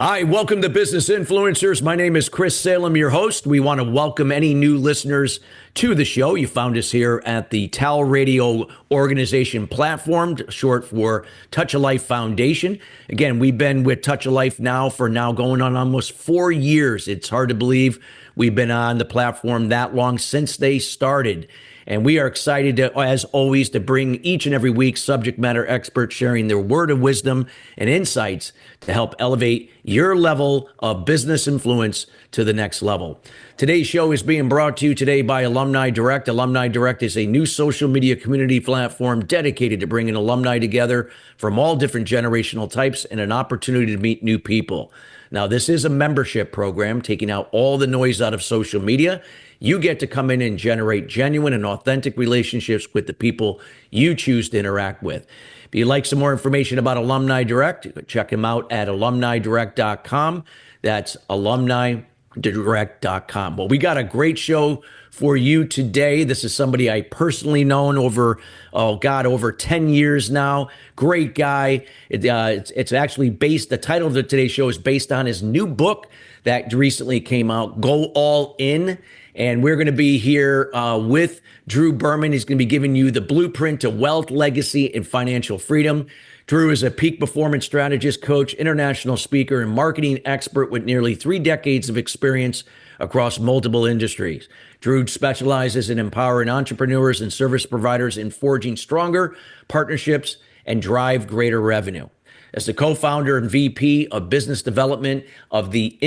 Hi, welcome to Business Influencers. My name is Chris Salem, your host. We want to welcome any new listeners to the show. You found us here at the TALRadio organization platform, short for Touch a Life Foundation. Again, we've been with Touch a Life now going on almost 4 years. It's hard to believe we've been on the platform that long since they started. And we are excited, as always, to bring each and every week subject matter experts sharing their word of wisdom and insights to help elevate your level of business influence to the next level. Today's show is being brought to you today by Alumni Direct. Alumni Direct is a new social media community platform dedicated to bringing alumni together from all different generational types and an opportunity to meet new people. Now, this is a membership program taking out all the noise out of social media. You get to come in and generate genuine and authentic relationships with the people you choose to interact with. If you'd like some more information about Alumni Direct, check them out at alumnidirect.com. That's alumnidirect.com. Well, we got a great show for you today. This is somebody I personally known over 10 years now. Great guy. It's actually based, the title of today's show is based on his new book that recently came out, Go All In. And we're going to be here with Drew Berman. He's going to be giving you the blueprint to wealth, legacy, and financial freedom. Drew is a peak performance strategist, coach, international speaker, and marketing expert with nearly 3 decades of experience across multiple industries. Drew specializes in empowering entrepreneurs and service providers in forging stronger partnerships and drive greater revenue. As the co-founder and VP of business development of the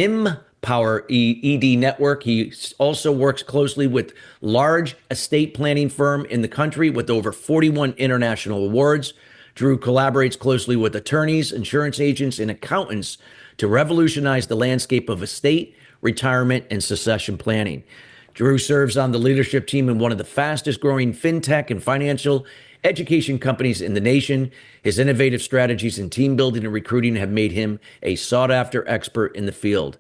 Power ED Network. He also works closely with large estate planning firm in the country with over 41 international awards. Drew collaborates closely with attorneys, insurance agents, and accountants to revolutionize the landscape of estate, retirement, and succession planning. Drew serves on the leadership team in one of the fastest growing fintech and financial education companies in the nation. His innovative strategies in team building and recruiting have made him a sought-after expert in the field.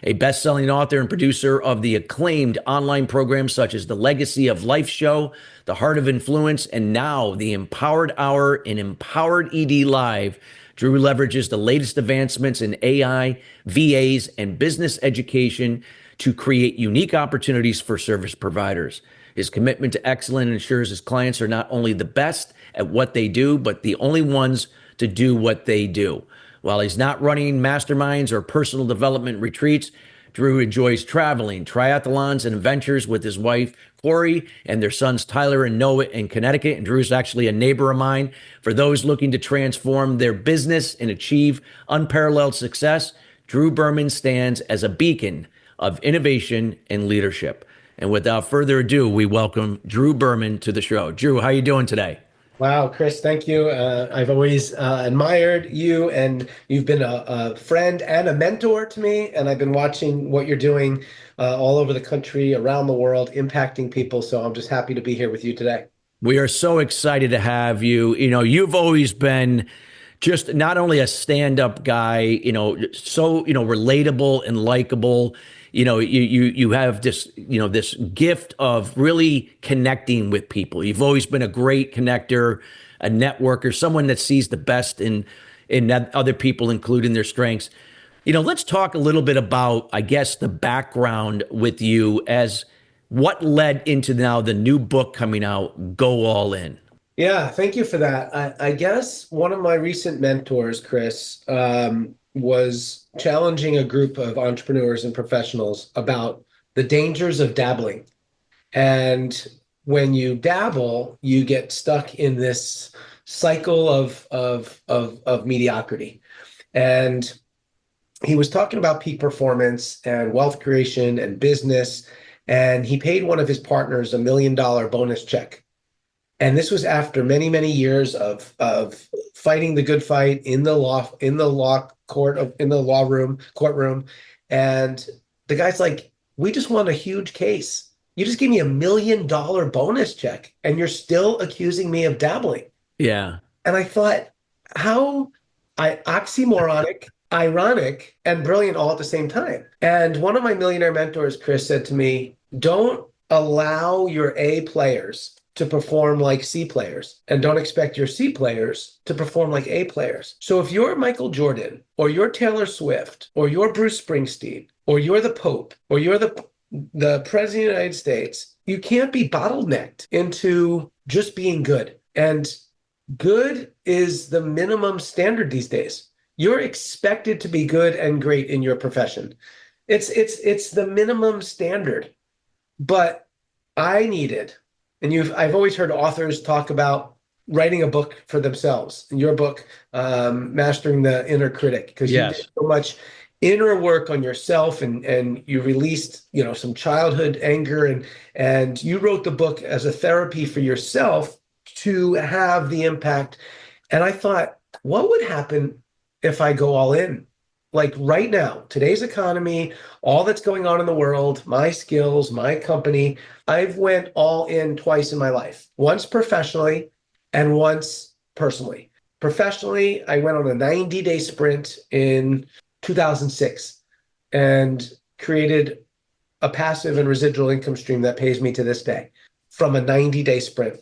A best-selling author and producer of the acclaimed online programs such as the Legacy of Life Show, The Heart of Influence, and now the Empowered Hour and Empowered ED Live, Drew leverages the latest advancements in AI, VAs, and business education to create unique opportunities for service providers. His commitment to excellence ensures his clients are not only the best at what they do, but the only ones to do what they do. While he's not running masterminds or personal development retreats, Drew enjoys traveling, triathlons, and adventures with his wife, Corey, and their sons, Tyler and Noah, in Connecticut. And Drew's actually a neighbor of mine. For those looking to transform their business and achieve unparalleled success, Drew Berman stands as a beacon of innovation and leadership. And without further ado, we welcome Drew Berman to the show. Drew, how are you doing today? Wow, Chris, thank you. I've always admired you, and you've been a friend and a mentor to me, and I've been watching what you're doing all over the country, around the world, impacting people, so I'm just happy to be here with you today. We are so excited to have you. You know, you've always been just not only a stand-up guy, so, relatable and likable. You have this, this gift of really connecting with people. You've always been a great connector, a networker, someone that sees the best in other people, including their strengths. Let's talk a little bit about, I guess, the background with you as what led into now the new book coming out, Go All In. Yeah, thank you for that. I guess one of my recent mentors, Chris, was challenging a group of entrepreneurs and professionals about the dangers of dabbling. And when you dabble, you get stuck in this cycle of mediocrity. And he was talking about peak performance and wealth creation and business. And he paid one of his partners $1 million bonus check. And this was after many, many years of fighting the good fight in the courtroom. And the guy's like, we just won a huge case. You just gave me $1 million bonus check, and you're still accusing me of dabbling. Yeah. And I thought, how oxymoronic, ironic, and brilliant all at the same time. And one of my millionaire mentors, Chris, said to me, don't allow your A players to perform like C players and don't expect your C players to perform like A players. So if you're Michael Jordan or you're Taylor Swift or you're Bruce Springsteen or you're the Pope or you're the President of the United States, you can't be bottlenecked into just being good. And good is the minimum standard these days. You're expected to be good and great in your profession. It's the minimum standard. But I needed, and I've always heard authors talk about writing a book for themselves. In your book, Mastering the Inner Critic, because you did Yes. so much inner work on yourself, and you released, some childhood anger, and you wrote the book as a therapy for yourself to have the impact. And I thought, what would happen if I go all in? Like right now, today's economy, all that's going on in the world, my skills, my company, I've went all in twice in my life, once professionally and once personally. Professionally, I went on a 90-day sprint in 2006 and created a passive and residual income stream that pays me to this day from a 90-day sprint.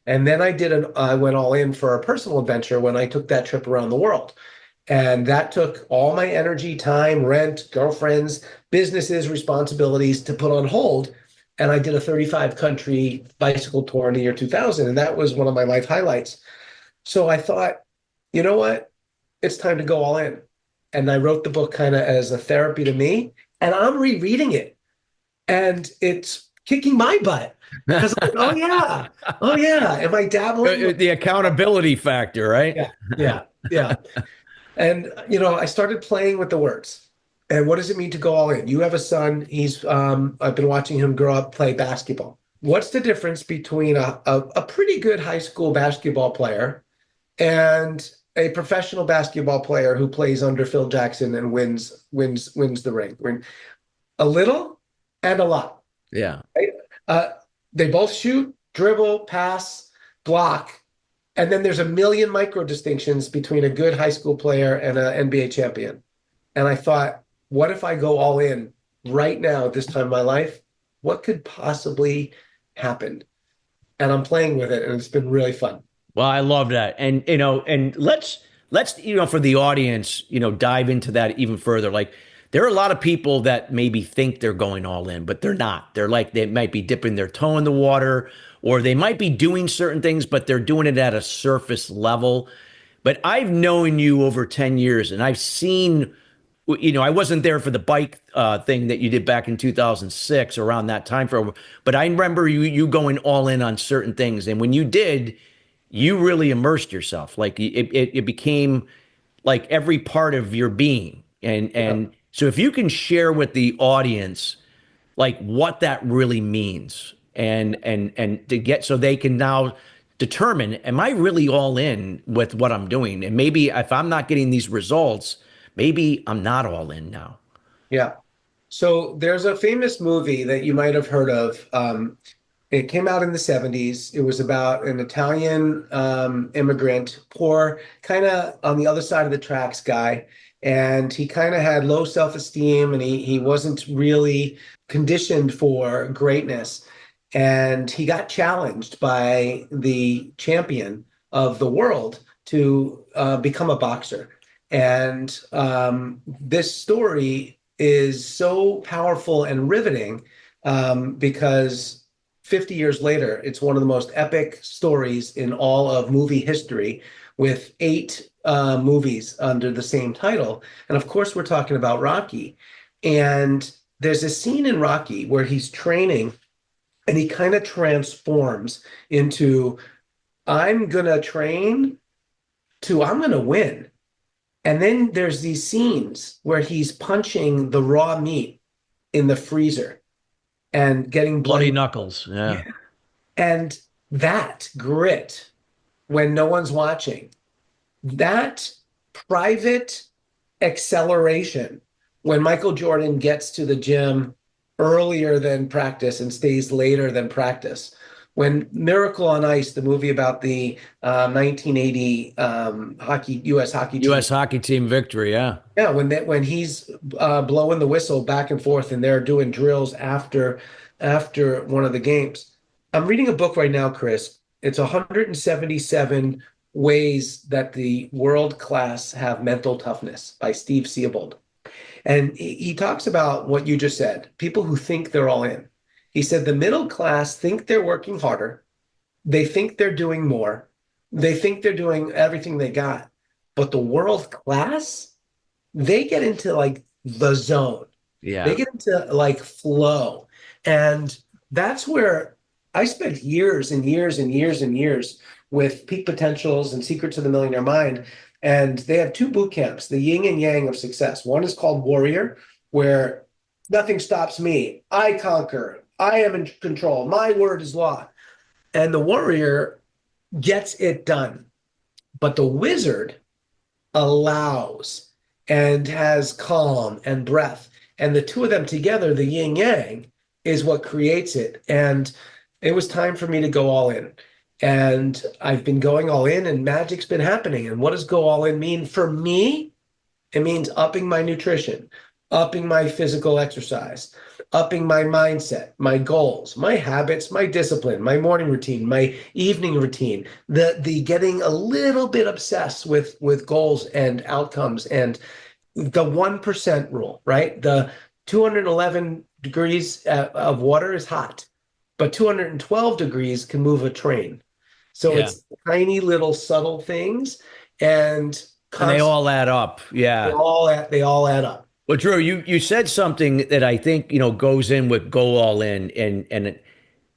And then I went all in for a personal adventure when I took that trip around the world. And that took all my energy, time, rent, girlfriends, businesses, responsibilities to put on hold. And I did a 35-country bicycle tour in the year 2000. And that was one of my life highlights. So I thought, you know what? It's time to go all in. And I wrote the book kind of as a therapy to me. And I'm rereading it. And it's kicking my butt. Because I'm like, oh yeah. Am I dabbling? The accountability factor, right? Yeah. And, I started playing with the words. And what does it mean to go all in? You have a son. I've been watching him grow up, play basketball. What's the difference between a pretty good high school basketball player and a professional basketball player who plays under Phil Jackson and wins the ring? A little and a lot. Yeah. Right? They both shoot, dribble, pass, block. And then there's a million micro distinctions between a good high school player and an NBA champion. And I thought, what if I go all in right now at this time of my life? What could possibly happen? And I'm playing with it, and it's been really fun. Well, I love that. And let's for the audience, dive into that even further. Like there are a lot of people that maybe think they're going all in, but they're not. They might be dipping their toe in the water, or they might be doing certain things, but they're doing it at a surface level. But I've known you over 10 years and I've seen, I wasn't there for the bike thing that you did back in 2006 around that time frame, but I remember you going all in on certain things. And when you did, you really immersed yourself. Like it became like every part of your being. And so if you can share with the audience like what that really means and to get so they can now determine, am I really all in with what I'm doing? And maybe if I'm not getting these results, maybe I'm not all in now. Yeah. So there's a famous movie that you might have heard of. It came out in the 70s. It was about an Italian immigrant, poor, kind of on the other side of the tracks guy. And he kind of had low self-esteem and he wasn't really conditioned for greatness. And he got challenged by the champion of the world to become a boxer. And this story is so powerful and riveting because 50 years later, it's one of the most epic stories in all of movie history with 8 movies under the same title. And of course, we're talking about Rocky. And there's a scene in Rocky where he's training and he kind of transforms into, I'm going to train to, I'm going to win. And then there's these scenes where he's punching the raw meat in the freezer and getting Bloody knuckles. Yeah. And that grit when no one's watching, that private acceleration when Michael Jordan gets to the gym earlier than practice and stays later than practice. When Miracle on Ice, the movie about the 1980 U.S. hockey team. U.S. hockey team victory, yeah. Yeah, when he's blowing the whistle back and forth and they're doing drills after one of the games. I'm reading a book right now, Chris. It's 177 ways that the world class have mental toughness by Steve Siebold. And he talks about what you just said, people who think they're all in. He said the middle class think they're working harder. They think they're doing more. They think they're doing everything they got. But the world class, they get into like the zone. They Yeah. get into like flow. And that's where I spent years and years and years and years with Peak Potentials and Secrets of the Millionaire Mind. And they have two boot camps, the yin and yang of success. One is called Warrior, where nothing stops me. I conquer. I am in control. My word is law. And the warrior gets it done. But the wizard allows and has calm and breath. And the two of them together, the yin yang, is what creates it. And it was time for me to go all in. And I've been going all in, and magic's been happening. And what does go all in mean for me? It means upping my nutrition, upping my physical exercise, upping my mindset, my goals, my habits, my discipline, my morning routine, my evening routine, the getting a little bit obsessed with goals and outcomes, and the 1% rule, right? The 211 degrees of water is hot, but 212 degrees can move a train. So Yeah. it's tiny little subtle things, and And they constantly all add up. Yeah. they all add up. Well, Drew, you said something that I think, goes in with go all in. And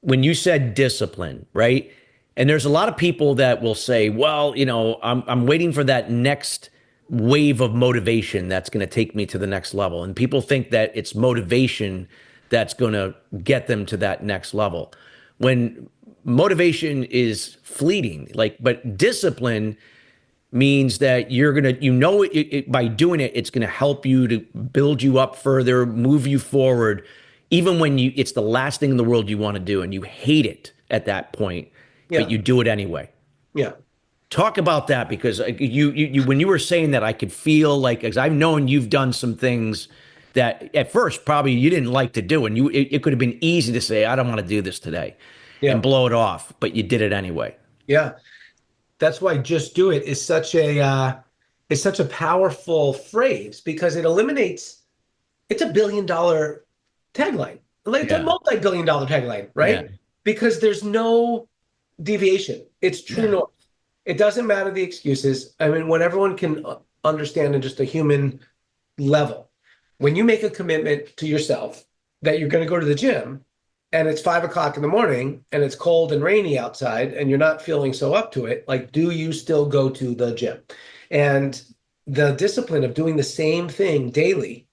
when you said discipline, right? And there's a lot of people that will say, well, I'm waiting for that next wave of motivation that's going to take me to the next level. And people think that it's motivation that's going to get them to that next level. When motivation is fleeting, but discipline means that you're going to, by doing it, it's going to help you to build you up further, move you forward, even when it's the last thing in the world you want to do and you hate it at that point, but Yeah, you do it anyway. yeah. Talk about that, because you when you were saying that, I could feel like, as I've known you've done some things that at first probably you didn't like to do, and it could have been easy to say, I don't want to do this today and Yeah. blow it off, but you did it anyway. Yeah. That's why "just do it" is such a powerful phrase, because it eliminates. It's a $1 billion tagline. Like, it's a Yeah. multi-billion dollar tagline, Yeah. right? Because there's no deviation. It's true Yeah. north. It doesn't matter the excuses. I mean, when everyone can understand in just a human level, when you make a commitment to yourself that you're going to go to the gym, and it's 5 o'clock in the morning and it's cold and rainy outside and you're not feeling so up to it, like, do you still go to the gym? And the discipline of doing the same thing daily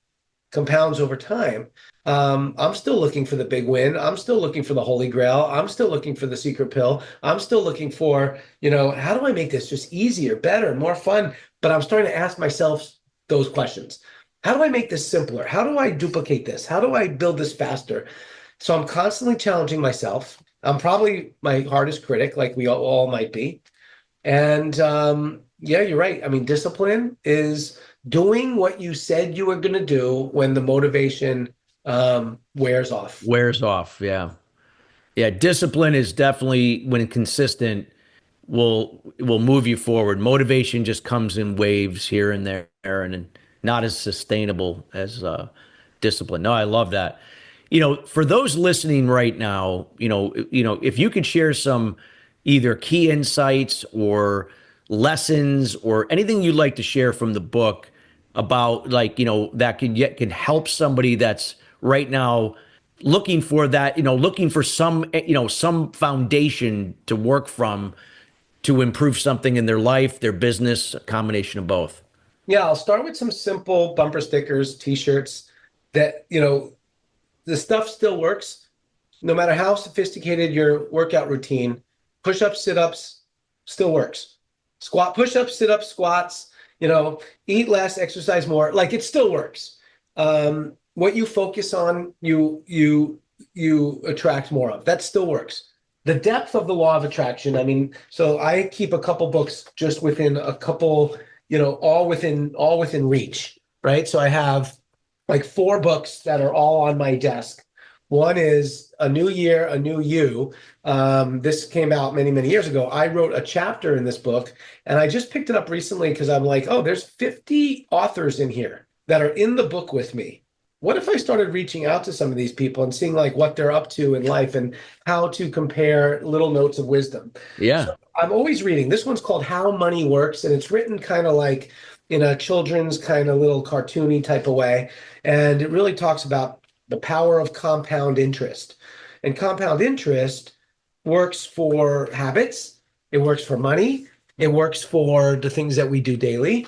compounds over time. I'm still looking for the big win. I'm still looking for the holy grail. I'm still looking for the secret pill. I'm still looking for, how do I make this just easier, better, more fun? But I'm starting to ask myself those questions. How do I make this simpler? How do I duplicate this? How do I build this faster? So I'm constantly challenging myself. I'm probably my hardest critic, like we all might be. And yeah, you're right. I mean, discipline is doing what you said you were going to do when the motivation wears off. Wears off. Yeah. Yeah. Discipline is definitely, when consistent, will move you forward. Motivation just comes in waves here and there, and not as sustainable as discipline. No, I love that. For those listening right now, if you could share some either key insights or lessons or anything you'd like to share from the book about, that can help somebody that's right now looking for that, looking for some foundation to work from to improve something in their life, their business, a combination of both. Yeah, I'll start with some simple bumper stickers, t-shirts that, the stuff still works no matter how sophisticated your workout routine. Push-ups, sit-ups still works. Squat, push-ups, sit-ups, squats, eat less, exercise more. Like, it still works. What you focus on, you attract more of. That still works. The depth of the law of attraction. I mean, so I keep a couple books just within a couple, all within reach, right? So I have like 4 books that are all on my desk. One is A New Year, A New You. This came out many, many years ago. I wrote a chapter in this book, and I just picked it up recently because I'm like, oh, there's 50 authors in here that are in the book with me. What if I started reaching out to some of these people and seeing like what they're up to in life and how to compare little notes of wisdom? So Yeah. I'm always reading. This one's called How Money Works, and it's written kind of like in a children's kind of little cartoony type of way. And it really talks about the power of compound interest. And compound interest works for habits, it works for money, it works for the things that we do daily.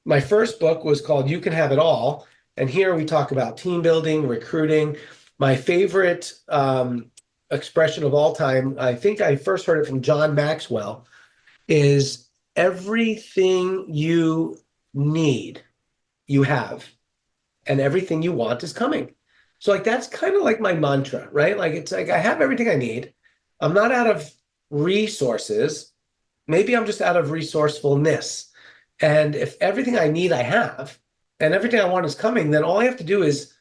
My first book was called You Can Have It All. And here we talk about team building, recruiting. My favorite expression of all time, I think I first heard it from John Maxwell, is everything you need, you have, and everything you want is coming. So like that's kind of like my mantra, right? Like it's like I have everything I need. I'm not out of resources. Maybe I'm just out of resourcefulness. And if everything I need I have and everything I want is coming, then all I have to do is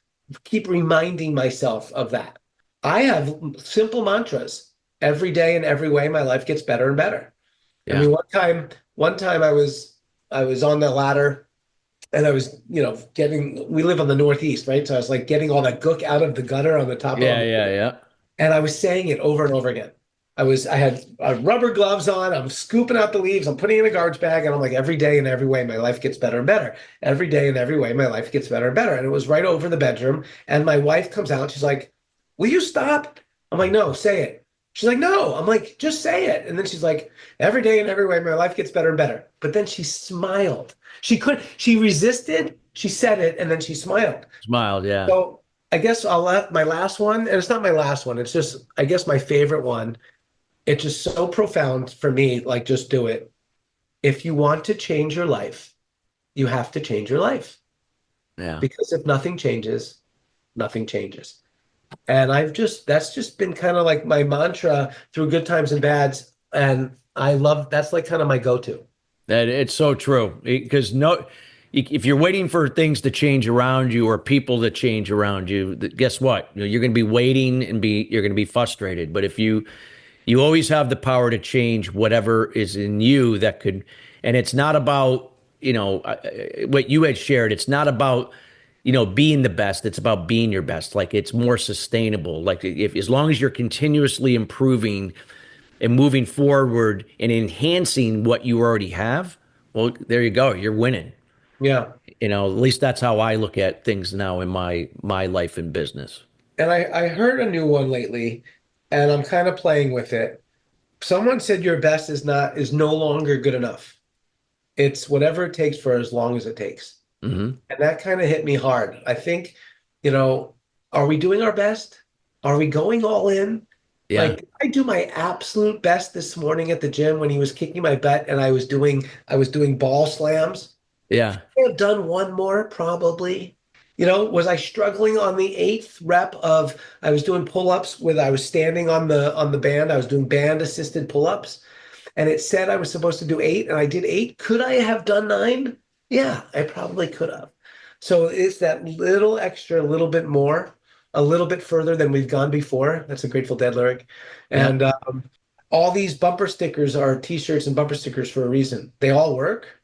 keep reminding myself of that. I have simple mantras. Every day in every way, my life gets better and better. I Yeah. mean, one time I was on the ladder and I was, we live on the Northeast, right? So I was like getting all that gook out of the gutter on the top of Yeah. them. Yeah. Yeah. And I was saying it over and over again. I had rubber gloves on. I'm scooping out the leaves. I'm putting it in a garbage bag. And I'm like, every day in every way, my life gets better and better. Every day in every way, my life gets better and better. And it was right over the bedroom. And my wife comes out. She's like, will you stop? I'm like, no, say it. She's like, no. I'm like, just say it. And then she's like, every day in every way, my life gets better and better. But then she smiled. She resisted. She said it. And then she smiled. Smiled. Yeah. So I guess I'll let my last one, and it's not my last one. It's just, I guess, my favorite one. It's just so profound for me. Like, just do it. If you want to change your life, you have to change your life. Yeah. Because if nothing changes, nothing changes. And that's just been kind of like my mantra through good times and bads. And I love, that's like kind of my go-to. That it's so true because no, if you're waiting for things to change around you or people to change around you, guess what? You're going to be waiting and you're going to be frustrated. But if you always have the power to change whatever is in you that could, and it's not about, what you had shared. It's not about, being the best. It's about being your best. Like it's more sustainable. Like if, as long as you're continuously improving and moving forward and enhancing what you already have, well, there you go. You're winning. Yeah. At least that's how I look at things now in my life and business. And I heard a new one lately, and I'm kind of playing with it. Someone said your best is no longer good enough. It's whatever it takes for as long as it takes. Hmm. And that kind of hit me hard. I think, you know, are we doing our best? Are we going all in? Yeah. Like I do my absolute best this morning at the gym when he was kicking my butt and I was doing ball slams. Yeah. I have done one more probably. Was I struggling on the eighth rep of I was doing pull-ups with I was standing on the band. I was doing band assisted pull-ups and it said I was supposed to do eight and I did eight. Could I have done nine? Yeah, I probably could have. So it's that little extra, a little bit more, a little bit further than we've gone before. That's a Grateful Dead lyric. Yeah. And all these bumper stickers are t-shirts and bumper stickers for a reason. They all work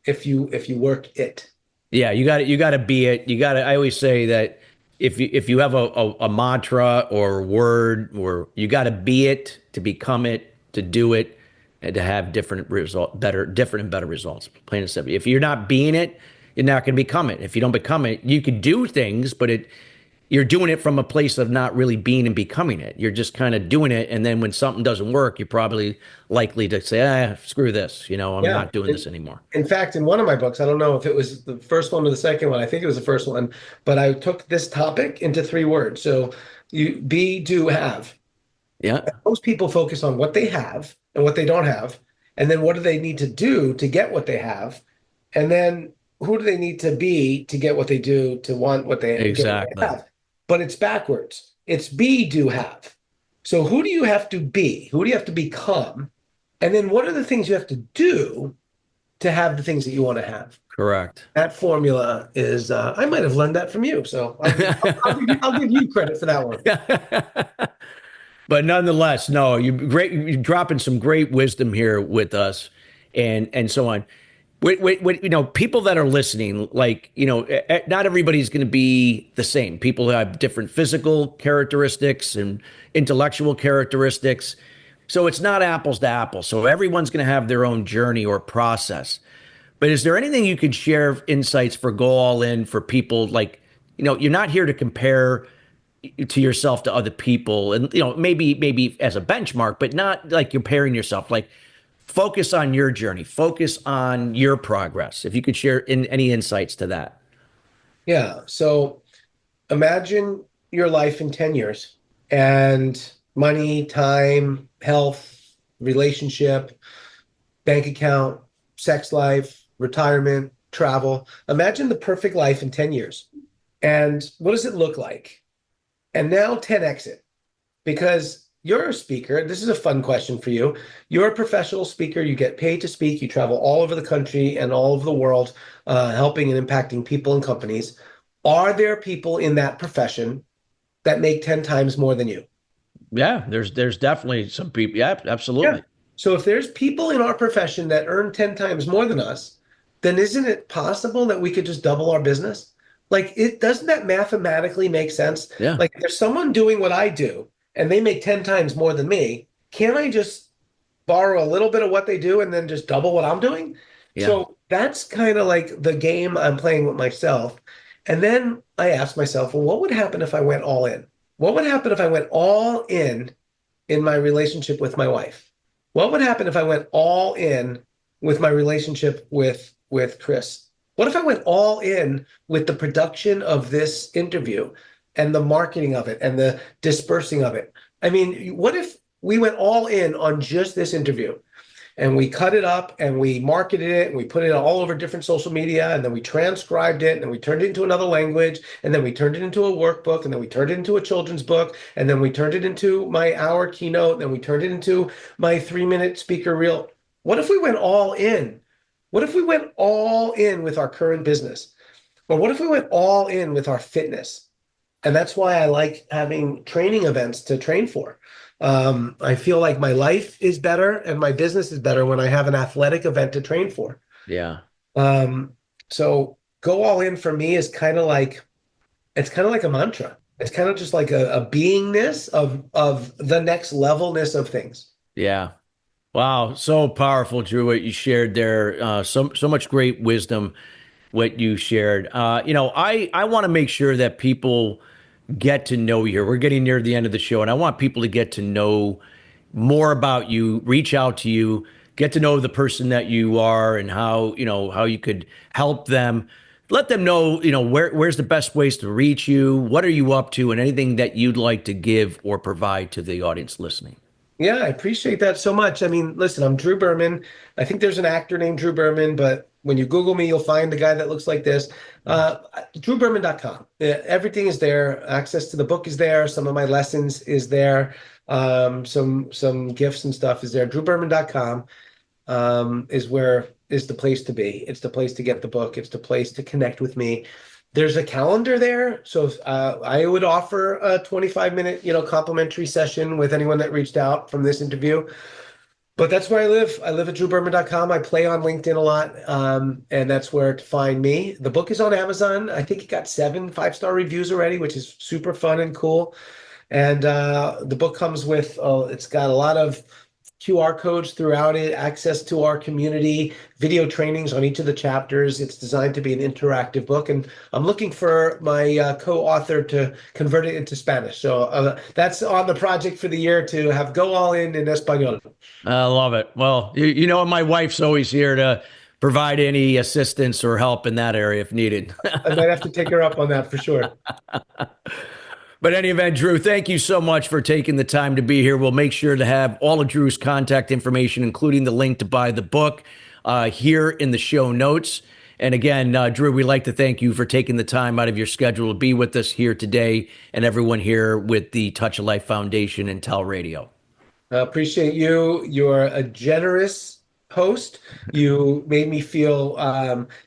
if you work it. Yeah, you got to be it. I always say that if you have a mantra or word, or you got to be it to become it, to do it, and to have different and better results. Plain and simple. If you're not being it, you're not going to become it. If you don't become it, you could do things, but you're doing it from a place of not really being and becoming it. You're just kind of doing it, and then when something doesn't work, you're probably likely to say, screw this. I'm Yeah. not doing this anymore. In fact, in one of my books, I don't know if it was the first one or the second one. I think it was the first one, but I took this topic into three words. So you be, do, have. Yeah, Most people focus on what they have and what they don't have, and then what do they need to do to get what they have, and then who do they need to be to get what they do to want what they get what they exactly. have. But it's backwards. It's be, do, have. So who do you have to be? Who do you have to become? And then what are the things you have to do to have the things that you want to have. Correct. That formula is, I might have learned that from you. So I'll give you credit for that one. But nonetheless, no, you're dropping some great wisdom here with us, and so on. People that are listening, like, not everybody's going to be the same. People have different physical characteristics and intellectual characteristics. So it's not apples to apples. So everyone's going to have their own journey or process. But is there anything you could share insights for go all in for people, like, you're not here to compare to yourself to other people, and maybe as a benchmark, but not like comparing yourself. Like, focus on your journey, focus on your progress. If you could share any insights to that. Yeah. So imagine your life in 10 years and money, time, health, relationship, bank account, sex life, retirement, travel. Imagine the perfect life in 10 years. And what does it look like? And now 10x it, because you're a speaker. This is a fun question for you. You're a professional speaker. You get paid to speak. You travel all over the country and all over the world, helping and impacting people and companies. Are there people in that profession that make 10 times more than you? Yeah, there's definitely some people. Yeah, Yeah. absolutely. So if there's people in our profession that earn 10 times more than us, then isn't it possible that we could just double our business? Like, it doesn't that mathematically make sense? Yeah, Like, if there's someone doing what I do and they make 10 times more than me, can't I just borrow a little bit of what they do and then just double what I'm doing? yeah, So that's kind of like the game I'm playing with myself. And then I ask myself, well, what would happen if I went all in? What would happen if I went all in my relationship with my wife? What would happen if I went all in with my relationship with Chris? What if I went all in with the production of this interview and the marketing of it and the dispersing of it? I mean, what if we went all in on just this interview and we cut it up and we marketed it and we put it all over different social media and then we transcribed it and then we turned it into another language and then we turned it into a workbook and then we turned it into a children's book and then we turned it into my hour keynote and then we turned it into my 3-minute speaker reel? What if we went all in? What if we went all in with our current business? Or what if we went all in with our fitness? And that's why I like having training events to train for. I feel like my life is better and my business is better when I have an athletic event to train for. yeah, Um, so go all in for me is kind of like it's kind of like a mantra. It's kind of just like a beingness of the next levelness of things. yeah. Wow, so powerful, Drew, what you shared there. So much great wisdom, what you shared. I want to make sure that people get to know you here. We're getting near the end of the show, and I want people to get to know more about you, reach out to you, get to know the person that you are, and how you could help them. Let them know, where's the best ways to reach you, what are you up to, and anything that you'd like to give or provide to the audience listening. Yeah, I appreciate that so much. I mean, listen, I'm Drew Berman. I think there's an actor named Drew Berman, but when you Google me, you'll find the guy that looks like this. DrewBerman.com. Everything is there. Access to the book is there. Some of my lessons is there. Some gifts and stuff is there. DrewBerman.com is the place to be. It's the place to get the book. It's the place to connect with me. There's a calendar there, so I would offer a 25-minute, complimentary session with anyone that reached out from this interview. But that's where I live. I live at drewberman.com. I play on LinkedIn a lot, and that's where to find me. The book is on Amazon. I think it got 7 5-star reviews already, which is super fun and cool. And the book comes with, it's got a lot of QR codes throughout it, access to our community, video trainings on each of the chapters. It's designed to be an interactive book, and I'm looking for my co-author to convert it into Spanish. So that's on the project for the year, to have go all in Espanol. I love it. Well, my wife's always here to provide any assistance or help in that area if needed. I might have to take her up on that for sure. But in any event, Drew, thank you so much for taking the time to be here. We'll make sure to have all of Drew's contact information, including the link to buy the book, here in the show notes. And again, Drew, we'd like to thank you for taking the time out of your schedule to be with us here today, and everyone here with the Touch of Life Foundation and TALRadio. I appreciate you. You're a generous host. You made me feel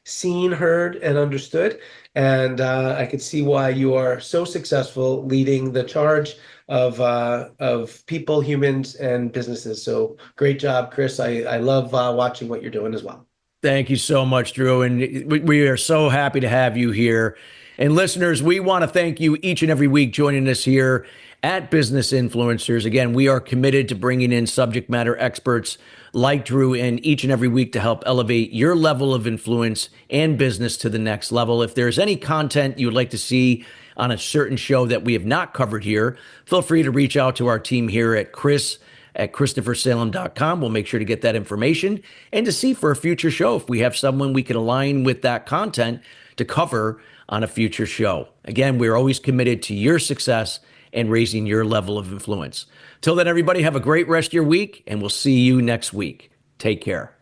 seen, heard, and understood. And I could see why you are so successful leading the charge of people, humans, and businesses. So great job, Chris. I love watching what you're doing as well. Thank you so much, Drew. And we are so happy to have you here. And listeners, we want to thank you each and every week joining us here at Business Influencers. Again, we are committed to bringing in subject matter experts like Drew in each and every week to help elevate your level of influence and business to the next level. If there's any content you would like to see on a certain show that we have not covered here, feel free to reach out to our team here at christophersalem.com. We'll make sure to get that information and to see for a future show if we have someone we can align with that content to cover on a future show. Again, we're always committed to your success and raising your level of influence. Till then, everybody, have a great rest of your week, and we'll see you next week. Take care.